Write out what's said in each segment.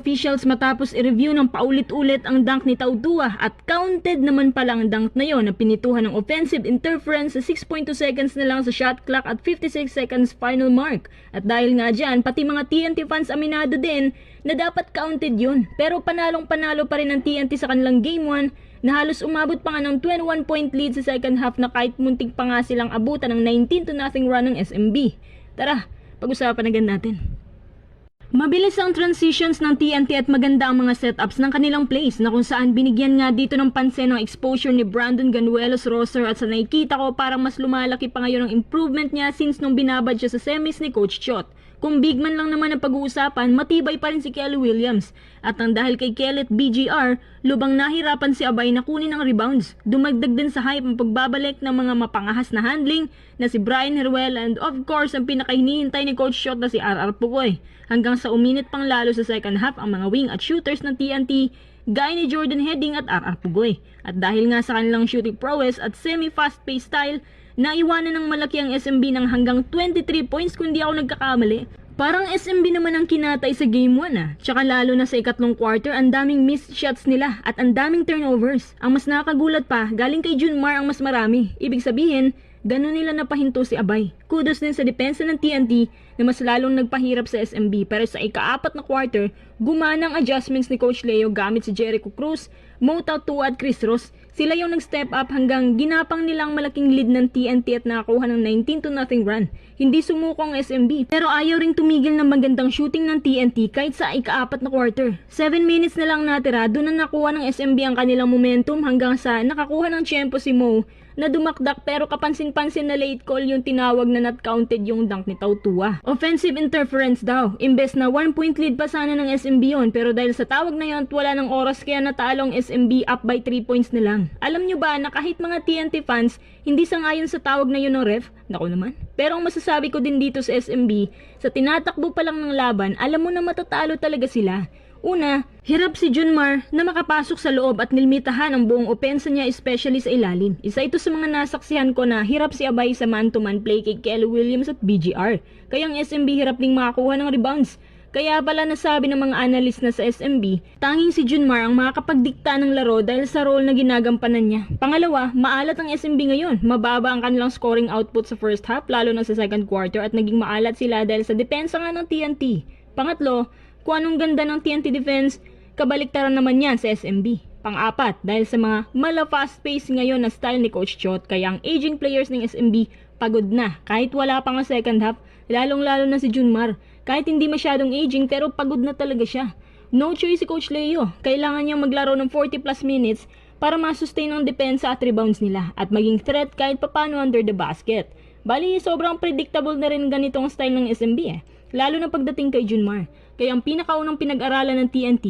Officials matapos i-review ng paulit-ulit ang dunk ni Taudua at counted naman pala ang dunk na yon na pinituhan ng offensive interference sa 6.2 seconds na lang sa shot clock at 56 seconds final mark. At dahil nga dyan, pati mga TNT fans aminado din na dapat counted yun. Pero panalong-panalo pa rin ang TNT sa kanilang Game 1 na halos umabot pa nga ng 21 point lead sa second half na kahit muntik pa nga silang abutan ng 19-0 run ng SMB. Tara, pag-usapan agad natin. Mabilis ang transitions ng TNT at maganda ang mga setups ng kanilang plays na kung saan binigyan nga dito ng pansin ang exposure ni Brandon Ganuelos-Rosser at sa nakikita ko parang mas lumalaki pa ngayon ang improvement niya since nung binabad siya sa semis ni Coach Chot. Kung big man lang naman ang pag-uusapan, matibay pa rin si Kelly Williams. At nang dahil kay Kelly at BGR, lubang nahirapan si Abay na kunin ang rebounds. Dumagdag din sa hype ang pagbabalik ng mga mapangahas na handling na si Brian Heruel and of course ang pinakahinihintay ni Coach Chot na si RR Pugoy. Hanggang sa uminit pang lalo sa second half ang mga wing at shooters ng TNT gaya ni Jordan Heading at RR Pugoy. At dahil nga sa kanilang shooting prowess at semi-fast-paced style, naiwanan ng malaki ang SMB ng hanggang 23 points kung di ako nagkakamali. Parang SMB naman ang kinatay sa Game 1 Tsaka lalo na sa ikatlong quarter, ang daming missed shots nila at ang daming turnovers. Ang mas nakakagulat pa, galing kay Junmar ang mas marami. Ibig sabihin, ganun nila napahinto si Abay. Kudos din sa depensa ng TNT na mas lalong nagpahirap sa SMB. Pero sa ika-4 na quarter, gumana ang adjustments ni Coach Leo gamit si Jericho Cruz, Mota Tua at Chris Ross. Sila yung nag-step up hanggang ginapang nilang malaking lead ng TNT at nakakuha ng 19-0 run. Hindi sumuko ang SMB pero ayaw ring tumigil ng magandang shooting ng TNT kahit sa ika-4 na quarter. 7 minutes na lang natira, doon na nakuha ng SMB ang kanilang momentum hanggang sa nakakuha ng tiyempo si Mo na dumakdak pero kapansin-pansin na late call yung tinawag na not counted yung dunk ni Tautua. Offensive interference daw. Imbes na 1 point lead pa sana ng SMB yon pero dahil sa tawag na yon at wala ng oras kaya natalo ang SMB up by 3 points na lang. Alam nyo ba na kahit mga TNT fans hindi sangayon sa tawag na yun ng ref? Naku naman. Pero ang masasabi ko din dito sa SMB, sa tinatakbo pa lang ng laban, alam mo na matatalo talaga sila. Una, hirap si Junmar na makapasok sa loob at nilmitahan ang buong opensa niya especially sa ilalim. Isa ito sa mga nasaksihan ko na hirap si Abay sa man-to-man play kay Kelly Williams at BGR. Kaya ang SMB hirap ding makakuha ng rebounds. Kaya pala nasabi ng mga analyst na sa SMB, tanging si Junmar ang makakapagdikta ng laro dahil sa role na ginagampanan niya. Pangalawa, maalat ang SMB ngayon. Mababa ang kanilang scoring output sa first half lalo na sa second quarter at naging maalat sila dahil sa depensa nga ng TNT. Pangatlo, kung anong ganda ng TNT defense, kabaliktaran naman yan sa SMB. Pang-apat, dahil sa mga fast pace ngayon na style ni Coach Chot, kaya ang aging players ng SMB pagod na. Kahit wala pa nga second half, lalong-lalo na si Junmar. Kahit hindi masyadong aging pero pagod na talaga siya. No choice si Coach Leo. Kailangan niyang maglaro ng 40 plus minutes para masustain ang depensa at rebounds nila at maging threat kahit papano under the basket. Bali, sobrang predictable na rin ganitong style ng SMB lalo na pagdating kay Junmar. Kaya ang pinakaunang pinag-aralan ng TNT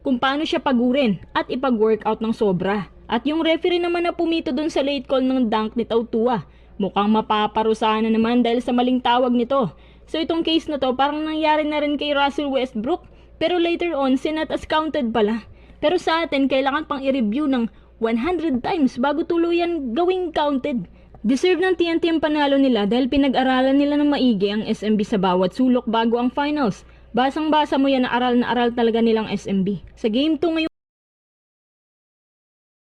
kung paano siya pagurin at ipag-workout ng sobra. At yung referee naman na pumito dun sa late call ng dunk ni Tautua, mukhang mapaparusahan na naman dahil sa maling tawag nito. So itong case na to parang nangyari na rin kay Russell Westbrook pero later on sinat as counted pala. Pero sa atin kailangan pang i-review ng 100 times bago tuluyan gawing counted. Deserve ng TNT ang panalo nila dahil pinag-aralan nila ng maigi ang SMB sa bawat sulok bago ang finals. Basang-basa mo yan na aral talaga nilang SMB. Sa Game 2 ngayon,